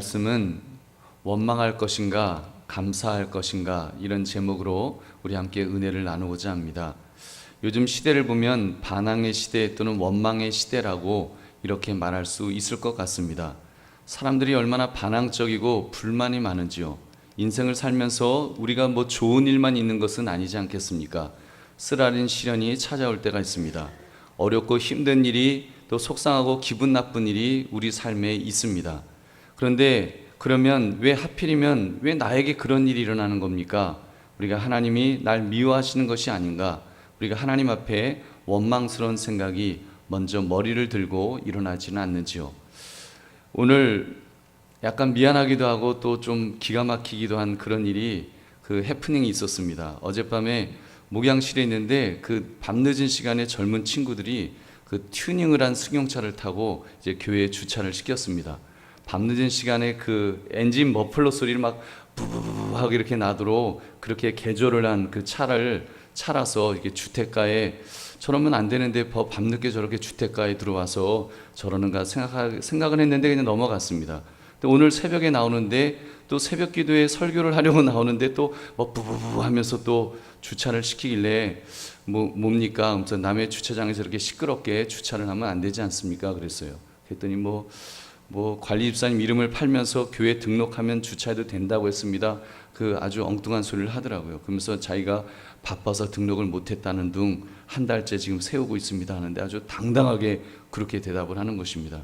말씀은 원망할 것인가 감사할 것인가 이런 제목으로 우리 함께 은혜를 나누고자 합니다. 요즘 시대를 보면 반항의 시대 또는 원망의 시대라고 이렇게 말할 수 있을 것 같습니다. 사람들이 얼마나 반항적이고 불만이 많은지요. 인생을 살면서 우리가 뭐 좋은 일만 있는 것은 아니지 않겠습니까? 쓰라린 시련이 찾아올 때가 있습니다. 어렵고 힘든 일이 또 속상하고 기분 나쁜 일이 우리 삶에 있습니다. 그런데 그러면 왜 하필이면 왜 나에게 그런 일이 일어나는 겁니까? 우리가 하나님이 날 미워하시는 것이 아닌가? 우리가 하나님 앞에 원망스러운 생각이 먼저 머리를 들고 일어나지는 않는지요. 오늘 약간 미안하기도 하고 또 좀 기가 막히기도 한 그런 일이 그 해프닝이 있었습니다. 어젯밤에 목양실에 있는데 그 밤늦은 시간에 젊은 친구들이 그 튜닝을 한 승용차를 타고 이제 교회에 주차를 시켰습니다. 밤늦은 시간에 그 엔진 머플러 소리를 막 부부부 하고 이렇게 나도록 그렇게 개조를 한 그 차라서 이게 주택가에 저러면 안 되는데 밤늦게 저렇게 주택가에 들어와서 저러는가 생각은 했는데 그냥 넘어갔습니다. 오늘 새벽에 나오는데 또 새벽 기도에 설교를 하려고 나오는데 또 뭐 부부부 하면서 또 주차를 시키길래 뭡니까? 아무튼 남의 주차장에서 이렇게 시끄럽게 주차를 하면 안 되지 않습니까? 그랬어요. 그랬더니 뭐 관리 집사님 이름을 팔면서 교회 등록하면 주차해도 된다고 했습니다. 그 아주 엉뚱한 소리를 하더라고요. 그러면서 자기가 바빠서 등록을 못했다는 둥 한 달째 지금 세우고 있습니다 하는데 아주 당당하게 그렇게 대답을 하는 것입니다.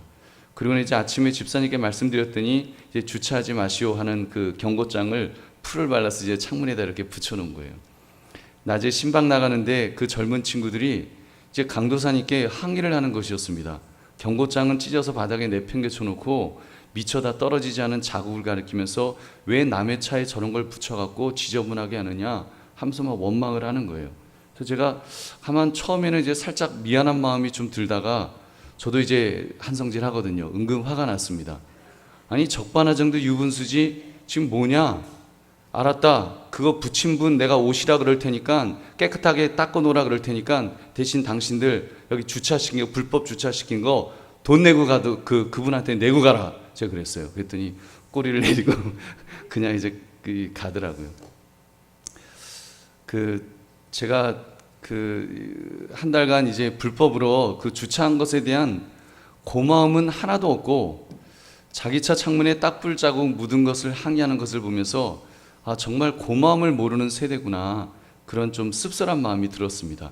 그리고 이제 아침에 집사님께 말씀드렸더니 이제 주차하지 마시오 하는 그 경고장을 풀을 발라서 이제 창문에다 이렇게 붙여놓은 거예요. 낮에 신방 나가는데 그 젊은 친구들이 이제 강도사님께 항의를 하는 것이었습니다. 경고장은 찢어서 바닥에 내팽개쳐 놓고 미쳐 다 떨어지지 않은 자국을 가리키면서 왜 남의 차에 저런 걸 붙여갖고 지저분하게 하느냐 하면서 막 원망을 하는 거예요. 그래서 제가 가만 처음에는 이제 살짝 미안한 마음이 좀 들다가 저도 이제 한성질 하거든요. 은근 화가 났습니다. 아니 적반하장도 유분수지 지금 뭐냐? 알았다. 그거 붙인 분 내가 오시라 그럴 테니까 깨끗하게 닦아 놓으라 그럴 테니까 대신 당신들 여기 주차시킨 거 불법 주차시킨 거 돈 내고 가도 그분한테 내고 가라. 제가 그랬어요. 그랬더니 꼬리를 내리고 그냥 이제 가더라고요. 제가 한 달간 이제 불법으로 그 주차한 것에 대한 고마움은 하나도 없고 자기 차 창문에 딱불 자국 묻은 것을 항의하는 것을 보면서 아, 정말 고마움을 모르는 세대구나. 그런 좀 씁쓸한 마음이 들었습니다.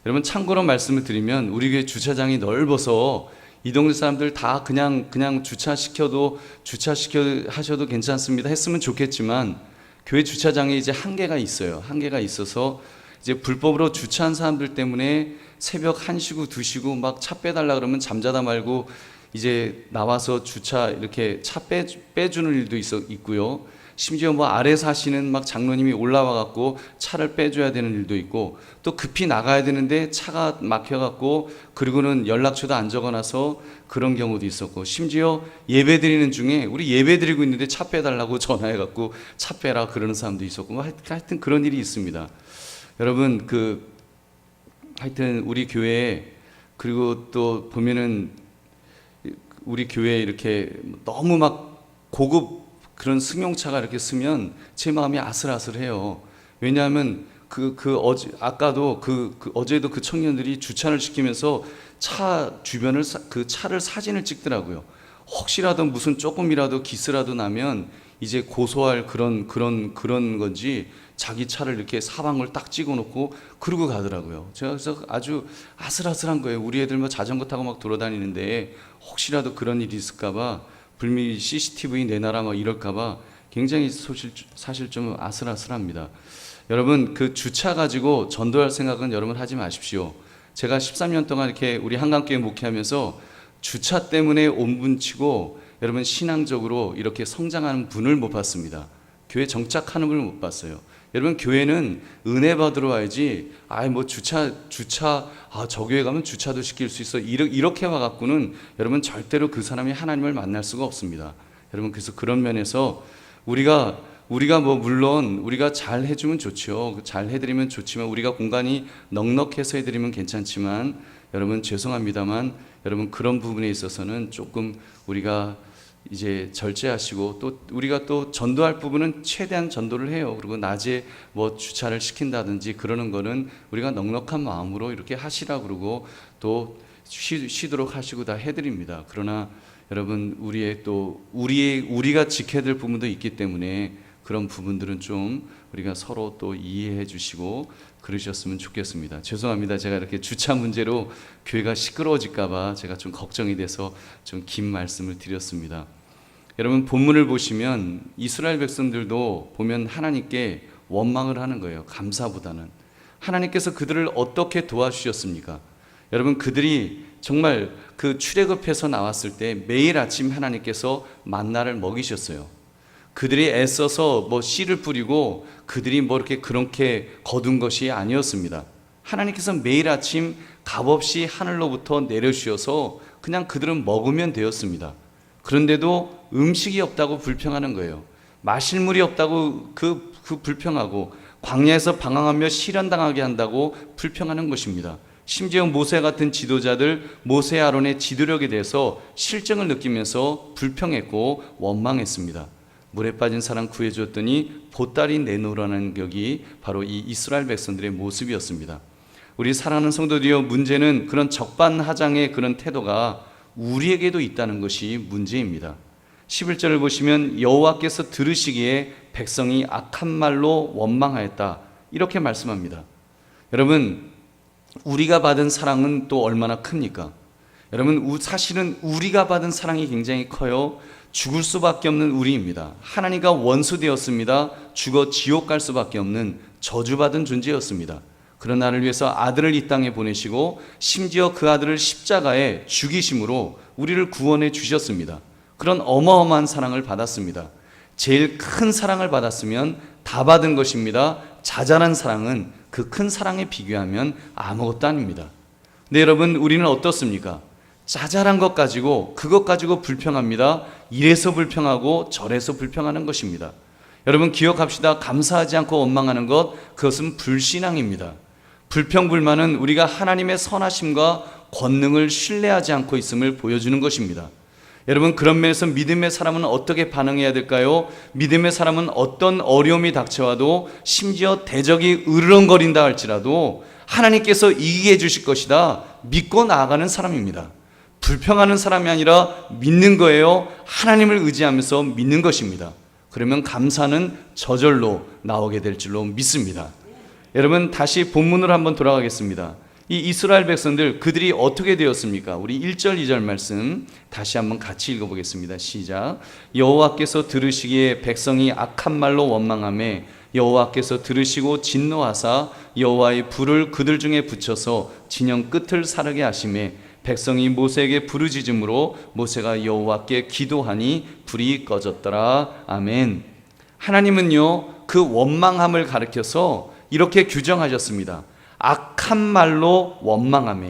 여러분 참고로 말씀을 드리면 우리 교회 주차장이 넓어서 이 동네 사람들 다 그냥 하셔도 괜찮습니다. 했으면 좋겠지만 교회 주차장에 이제 한계가 있어요. 한계가 있어서 이제 불법으로 주차한 사람들 때문에 새벽 1시고 2시고 막 차 빼달라 그러면 잠자다 말고 이제 나와서 주차 이렇게 차 빼주는 일도 있고요. 심지어 뭐 아래 사시는 막 장로님이 올라와 갖고 차를 빼줘야 되는 일도 있고 또 급히 나가야 되는데 차가 막혀갖고 그리고는 연락처도 안 적어놔서 그런 경우도 있었고 심지어 예배 드리는 중에 우리 예배 드리고 있는데 차 빼달라고 전화해갖고 차 빼라 그러는 사람도 있었고 뭐 하여튼 그런 일이 있습니다. 여러분 하여튼 우리 교회에 그리고 또 보면은 우리 교회에 이렇게 너무 막 고급 그런 승용차가 이렇게 쓰면 제 마음이 아슬아슬해요. 왜냐하면 아까도 어제도 그 청년들이 주차를 시키면서 차 주변을 그 차를 사진을 찍더라고요. 혹시라도 무슨 조금이라도 기스라도 나면 이제 고소할 그런 건지 자기 차를 이렇게 사방을 딱 찍어놓고 그러고 가더라고요. 제가 그래서 아주 아슬아슬한 거예요. 우리 애들 뭐 자전거 타고 막 돌아다니는데 혹시라도 그런 일이 있을까봐 불미 CCTV 내놔라 막 이럴까봐 굉장히 사실 좀 아슬아슬합니다. 여러분 그 주차 가지고 전도할 생각은 여러분 하지 마십시오. 제가 13년 동안 이렇게 우리 한강교회 목회하면서 주차 때문에 온분치고 여러분 신앙적으로 이렇게 성장하는 분을 못 봤습니다. 교회 정착하는 분을 못 봤어요. 여러분 교회는 은혜 받으러 와야지 저 교회 가면 주차도 시킬 수 있어 이렇게 와갖고는 여러분 절대로 그 사람이 하나님을 만날 수가 없습니다. 여러분 그래서 그런 면에서 우리가 뭐 물론 우리가 잘 해주면 좋죠. 잘 해드리면 좋지만 우리가 공간이 넉넉해서 해드리면 괜찮지만 여러분 죄송합니다만 여러분 그런 부분에 있어서는 조금 우리가 이제 절제하시고, 또 우리가 또 전도할 부분은 최대한 전도를 해요. 그리고 낮에 뭐 주차를 시킨다든지 그러는 거는 우리가 넉넉한 마음으로 이렇게 하시라 그러고 또 쉬도록 하시고 다 해드립니다. 그러나 여러분, 우리가 지켜야 될 부분도 있기 때문에 그런 부분들은 좀 우리가 서로 또 이해해 주시고 그러셨으면 좋겠습니다. 죄송합니다. 제가 이렇게 주차 문제로 교회가 시끄러워질까봐 제가 좀 걱정이 돼서 좀 긴 말씀을 드렸습니다. 여러분, 본문을 보시면 이스라엘 백성들도 보면 하나님께 원망을 하는 거예요. 감사보다는. 하나님께서 그들을 어떻게 도와주셨습니까? 여러분, 그들이 정말 그 출애굽해서 나왔을 때 매일 아침 하나님께서 만나를 먹이셨어요. 그들이 애써서 뭐 씨를 뿌리고 그들이 뭐 이렇게 그렇게 거둔 것이 아니었습니다. 하나님께서 매일 아침 값없이 하늘로부터 내려주셔서 그냥 그들은 먹으면 되었습니다. 그런데도 음식이 없다고 불평하는 거예요. 마실 물이 없다고 그 불평하고 광야에서 방황하며 시련당하게 한다고 불평하는 것입니다. 심지어 모세 같은 지도자들, 모세 아론의 지도력에 대해서 실증을 느끼면서 불평했고 원망했습니다. 물에 빠진 사람 구해줬더니 보따리 내놓으라는 격이 바로 이 이스라엘 백성들의 모습이었습니다. 우리 사랑하는 성도들이여, 문제는 그런 적반하장의 그런 태도가 우리에게도 있다는 것이 문제입니다. 11절을 보시면 여호와께서 들으시기에 백성이 악한 말로 원망하였다, 이렇게 말씀합니다. 여러분, 우리가 받은 사랑은 또 얼마나 큽니까? 여러분, 사실은 우리가 받은 사랑이 굉장히 커요. 죽을 수밖에 없는 우리입니다. 하나님과 원수 되었습니다. 죽어 지옥 갈 수밖에 없는 저주받은 존재였습니다. 그런 나를 위해서 아들을 이 땅에 보내시고 심지어 그 아들을 십자가에 죽이심으로 우리를 구원해 주셨습니다. 그런 어마어마한 사랑을 받았습니다. 제일 큰 사랑을 받았으면 다 받은 것입니다. 자잘한 사랑은 그 큰 사랑에 비교하면 아무것도 아닙니다. 근데 여러분, 우리는 어떻습니까? 자잘한 것 가지고, 그것 가지고 불평합니다. 이래서 불평하고 저래서 불평하는 것입니다. 여러분, 기억합시다. 감사하지 않고 원망하는 것, 그것은 불신앙입니다. 불평불만은 우리가 하나님의 선하심과 권능을 신뢰하지 않고 있음을 보여주는 것입니다. 여러분, 그런 면에서 믿음의 사람은 어떻게 반응해야 될까요? 믿음의 사람은 어떤 어려움이 닥쳐와도, 심지어 대적이 으르렁거린다 할지라도 하나님께서 이기게 해주실 것이다 믿고 나아가는 사람입니다. 불평하는 사람이 아니라 믿는 거예요. 하나님을 의지하면서 믿는 것입니다. 그러면 감사는 저절로 나오게 될 줄로 믿습니다. 여러분, 다시 본문으로 한번 돌아가겠습니다. 이 이스라엘 백성들, 그들이 어떻게 되었습니까? 우리 1절 2절 말씀 다시 한번 같이 읽어보겠습니다. 시작. 여호와께서 들으시기에 백성이 악한 말로 원망하며 여호와께서 들으시고 진노하사 여호와의 불을 그들 중에 붙여서 진영 끝을 사르게 하시매 백성이 모세에게 부르짖음으로 모세가 여호와께 기도하니 불이 꺼졌더라. 아멘. 하나님은요, 그 원망함을 가리켜서 이렇게 규정하셨습니다. 악한 말로 원망하며,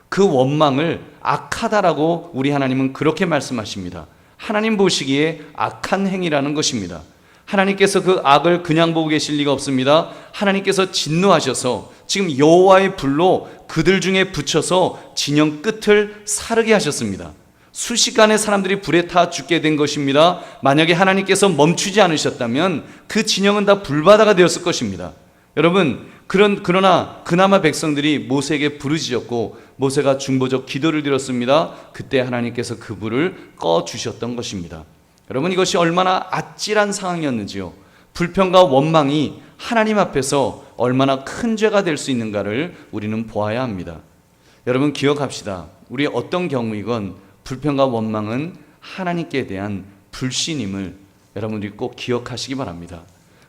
그 원망을 악하다라고 우리 하나님은 그렇게 말씀하십니다. 하나님 보시기에 악한 행위라는 것입니다. 하나님께서 그 악을 그냥 보고 계실 리가 없습니다. 하나님께서 진노하셔서 지금 여호와의 불로 그들 중에 붙여서 진영 끝을 사르게 하셨습니다. 순식간에 사람들이 불에 타 죽게 된 것입니다. 만약에 하나님께서 멈추지 않으셨다면 그 진영은 다 불바다가 되었을 것입니다. 여러분, 그러나 그나마 백성들이 모세에게 부르짖었고 모세가 중보적 기도를 드렸습니다. 그때 하나님께서 그 불을 꺼주셨던 것입니다. 여러분, 이것이 얼마나 아찔한 상황이었는지요. 불평과 원망이 하나님 앞에서 얼마나 큰 죄가 될 수 있는가를 우리는 보아야 합니다. 여러분, 기억합시다. 우리 어떤 경우이건 불평과 원망은 하나님께 대한 불신임을 여러분들이 꼭 기억하시기 바랍니다.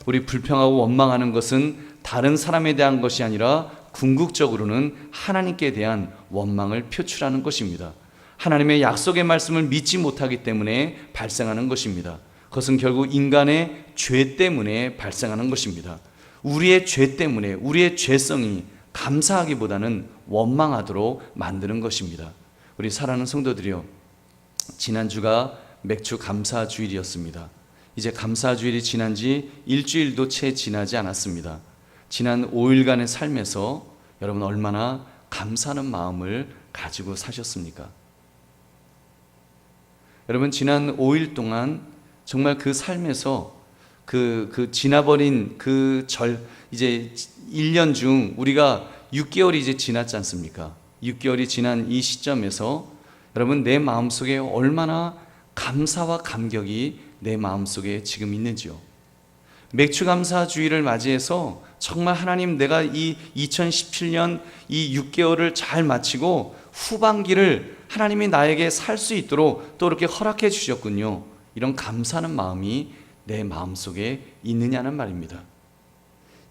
우리 불평하고 원망하는 것은 다른 사람에 대한 것이 아니라 궁극적으로는 하나님께 대한 원망을 표출하는 것입니다. 하나님의 약속의 말씀을 믿지 못하기 때문에 발생하는 것입니다. 그것은 결국 인간의 죄 때문에 발생하는 것입니다. 우리의 죄 때문에, 우리의 죄성이 감사하기보다는 원망하도록 만드는 것입니다. 우리 사랑하는 성도들이요, 지난주가 맥주 감사 주일이었습니다. 이제 감사 주일이 지난 지 일주일도 채 지나지 않았습니다. 지난 5일간의 삶에서 여러분 얼마나 감사하는 마음을 가지고 사셨습니까? 여러분 지난 5일 동안 정말 그 삶에서 지나버린 이제 1년 중 우리가 6개월이 이제 지났지 않습니까? 6개월이 지난 이 시점에서 여러분 내 마음속에 얼마나 감사와 감격이 내 마음속에 지금 있는지요. 맥추감사주의를 맞이해서 정말 하나님, 내가 이 2017년 이 6개월을 잘 마치고 후반기를 하나님이 나에게 살 수 있도록 또 이렇게 허락해 주셨군요. 이런 감사하는 마음이 내 마음속에 있느냐는 말입니다.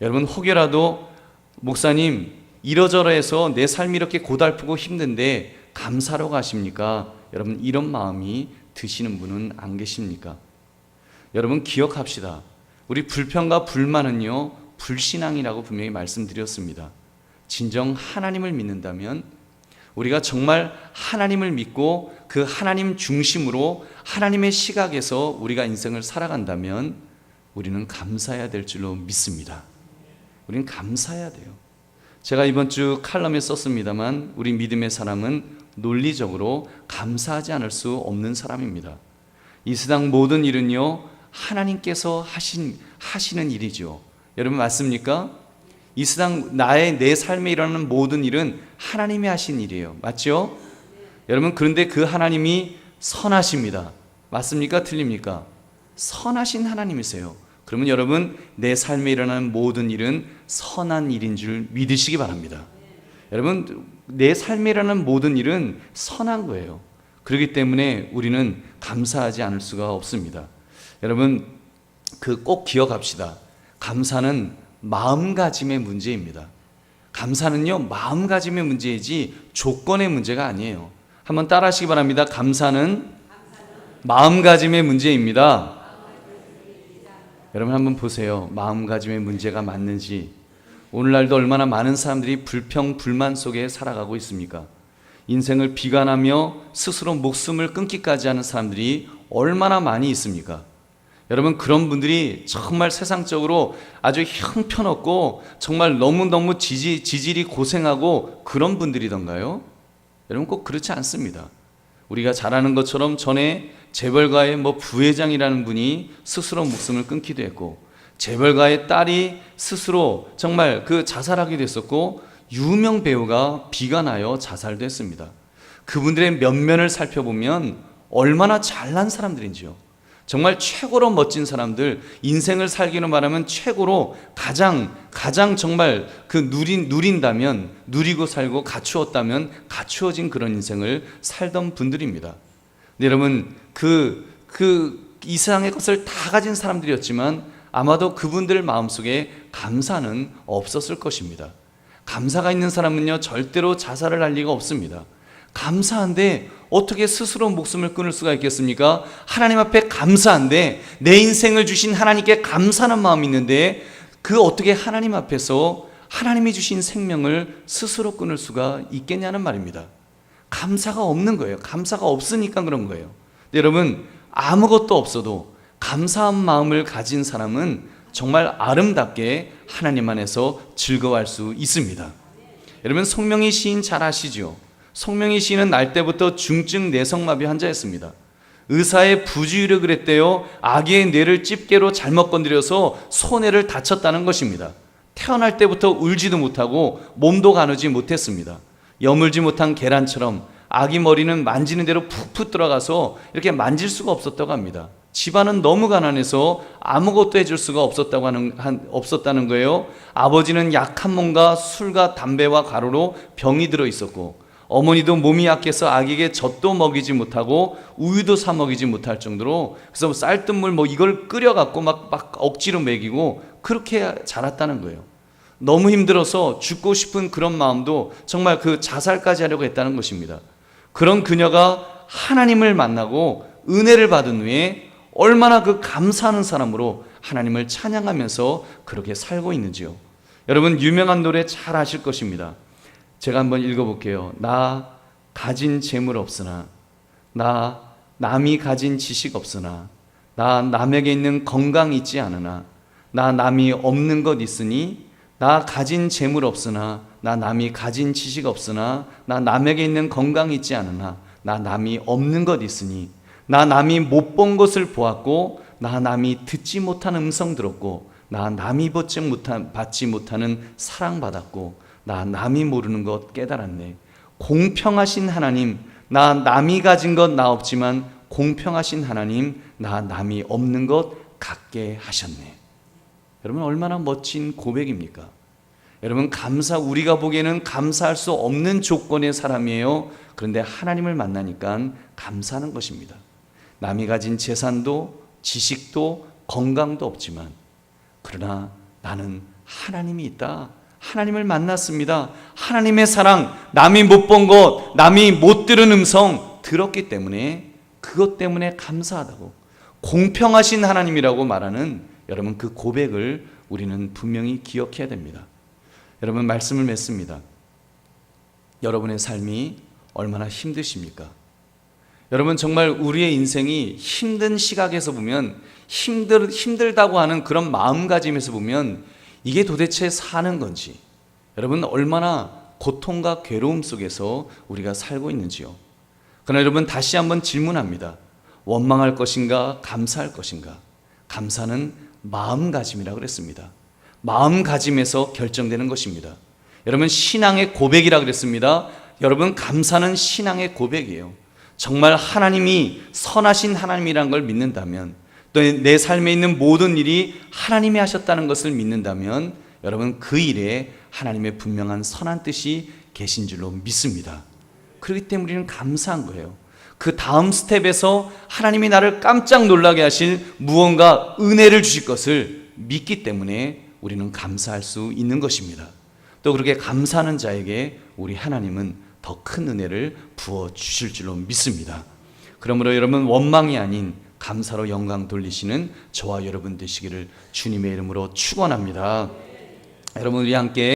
여러분 혹여라도 목사님 이러저러해서 내 삶이 이렇게 고달프고 힘든데 감사로 가십니까? 여러분 이런 마음이 드시는 분은 안 계십니까? 여러분 기억합시다. 우리 불평과 불만은요 불신앙이라고 분명히 말씀드렸습니다. 진정 하나님을 믿는다면, 우리가 정말 하나님을 믿고 그 하나님 중심으로 하나님의 시각에서 우리가 인생을 살아간다면 우리는 감사해야 될 줄로 믿습니다. 우리는 감사해야 돼요. 제가 이번 주 칼럼에 썼습니다만 우리 믿음의 사람은 논리적으로 감사하지 않을 수 없는 사람입니다. 이 세상 모든 일은요 하나님께서 하시는 일이죠. 여러분 맞습니까? 이 세상 내 삶에 일어나는 모든 일은 하나님이 하신 일이에요. 맞죠? 여러분 그런데 그 하나님이 선하십니다. 맞습니까? 틀립니까? 선하신 하나님이세요. 그러면 여러분 내 삶에 일어나는 모든 일은 선한 일인 줄 믿으시기 바랍니다. 여러분 내 삶에 일어나는 모든 일은 선한 거예요. 그렇기 때문에 우리는 감사하지 않을 수가 없습니다. 여러분 꼭 기억합시다. 감사는 마음가짐의 문제입니다. 감사는요 마음가짐의 문제이지 조건의 문제가 아니에요. 한번 따라 하시기 바랍니다. 감사는 마음가짐의 문제입니다. 여러분 한번 보세요. 마음가짐의 문제가 맞는지. 오늘날도 얼마나 많은 사람들이 불평, 불만 속에 살아가고 있습니까? 인생을 비관하며 스스로 목숨을 끊기까지 하는 사람들이 얼마나 많이 있습니까? 여러분 그런 분들이 정말 세상적으로 아주 형편없고 정말 너무너무 지질이 고생하고 그런 분들이던가요? 여러분 꼭 그렇지 않습니다. 우리가 잘 아는 것처럼 전에 재벌가의 부회장이라는 분이 스스로 목숨을 끊기도 했고, 재벌가의 딸이 스스로 정말 자살하기도 했었고, 유명 배우가 비관하여 자살도 했습니다. 그분들의 면면을 살펴보면 얼마나 잘난 사람들인지요. 정말 최고로 멋진 사람들, 인생을 살기로 말하면 최고로 가장 정말 누린다면, 누리고 살고 갖추었다면 갖추어진 그런 인생을 살던 분들입니다. 근데 여러분 이 세상의 것을 다 가진 사람들이었지만 아마도 그분들 마음속에 감사는 없었을 것입니다. 감사가 있는 사람은요 절대로 자살을 할 리가 없습니다. 감사한데 어떻게 스스로 목숨을 끊을 수가 있겠습니까? 하나님 앞에 감사한데, 내 인생을 주신 하나님께 감사하는 마음이 있는데 어떻게 하나님 앞에서 하나님이 주신 생명을 스스로 끊을 수가 있겠냐는 말입니다. 감사가 없는 거예요. 감사가 없으니까 그런 거예요. 여러분 아무것도 없어도 감사한 마음을 가진 사람은 정말 아름답게 하나님 안에서 즐거워할 수 있습니다. 여러분 송명희 시인 잘 아시죠? 송명희 시인은 날 때부터 중증 내성마비 환자였습니다. 의사의 부주의를 그랬대요. 아기의 뇌를 집게로 잘못 건드려서 손해를 다쳤다는 것입니다. 태어날 때부터 울지도 못하고 몸도 가누지 못했습니다. 여물지 못한 계란처럼 아기 머리는 만지는 대로 푹푹 들어가서 이렇게 만질 수가 없었다고 합니다. 집안은 너무 가난해서 아무것도 해줄 수가 없었다는 거예요. 아버지는 약한 몸과 술과 담배와 가루로 병이 들어 있었고, 어머니도 몸이 약해서 아기에게 젖도 먹이지 못하고 우유도 사 먹이지 못할 정도로, 그래서 쌀뜨물 이걸 끓여갖고 막 억지로 먹이고 그렇게 자랐다는 거예요. 너무 힘들어서 죽고 싶은 그런 마음도 정말 자살까지 하려고 했다는 것입니다. 그런 그녀가 하나님을 만나고 은혜를 받은 후에 얼마나 감사하는 사람으로 하나님을 찬양하면서 그렇게 살고 있는지요. 여러분 유명한 노래 잘 아실 것입니다. 제가 한번 읽어볼게요. 나 가진 재물 없으나, 나 남이 가진 지식 없으나, 나 남에게 있는 건강 있지 않으나, 나 남이 없는 것 있으니, 나 가진 재물 없으나, 나 남이 가진 지식 없으나, 나 남에게 있는 건강 있지 않으나, 나 남이 없는 것 있으니, 나 남이 못 본 것을 보았고, 나 남이 듣지 못한 음성 들었고, 나 남이 받지 못하는 사랑받았고, 나 남이 모르는 것 깨달았네. 공평하신 하나님, 나 남이 가진 것 나 없지만 공평하신 하나님, 나 남이 없는 것 갖게 하셨네. 여러분, 얼마나 멋진 고백입니까? 여러분, 우리가 보기에는 감사할 수 없는 조건의 사람이에요. 그런데 하나님을 만나니까 감사하는 것입니다. 남이 가진 재산도 지식도 건강도 없지만, 그러나 나는 하나님이 있다. 하나님을 만났습니다. 하나님의 사랑, 남이 못 본 것, 남이 못 들은 음성 들었기 때문에, 그것 때문에 감사하다고, 공평하신 하나님이라고 말하는 여러분, 그 고백을 우리는 분명히 기억해야 됩니다. 여러분, 말씀을 맺습니다. 여러분의 삶이 얼마나 힘드십니까? 여러분, 정말 우리의 인생이 힘든 시각에서 보면, 힘들다고 하는 그런 마음가짐에서 보면 이게 도대체 사는 건지, 여러분 얼마나 고통과 괴로움 속에서 우리가 살고 있는지요. 그러나 여러분, 다시 한번 질문합니다. 원망할 것인가 감사할 것인가? 감사는 마음가짐이라고 그랬습니다. 마음가짐에서 결정되는 것입니다. 여러분, 신앙의 고백이라고 그랬습니다. 여러분, 감사는 신앙의 고백이에요. 정말 하나님이 선하신 하나님이라는 걸 믿는다면, 또 내 삶에 있는 모든 일이 하나님이 하셨다는 것을 믿는다면, 여러분, 그 일에 하나님의 분명한 선한 뜻이 계신 줄로 믿습니다. 그렇기 때문에 우리는 감사한 거예요. 그 다음 스텝에서 하나님이 나를 깜짝 놀라게 하실 무언가 은혜를 주실 것을 믿기 때문에 우리는 감사할 수 있는 것입니다. 또 그렇게 감사하는 자에게 우리 하나님은 더 큰 은혜를 부어 주실 줄로 믿습니다. 그러므로 여러분, 원망이 아닌 감사로 영광 돌리시는 저와 여러분 되시기를 주님의 이름으로 축원합니다. 여러분, 우리 함께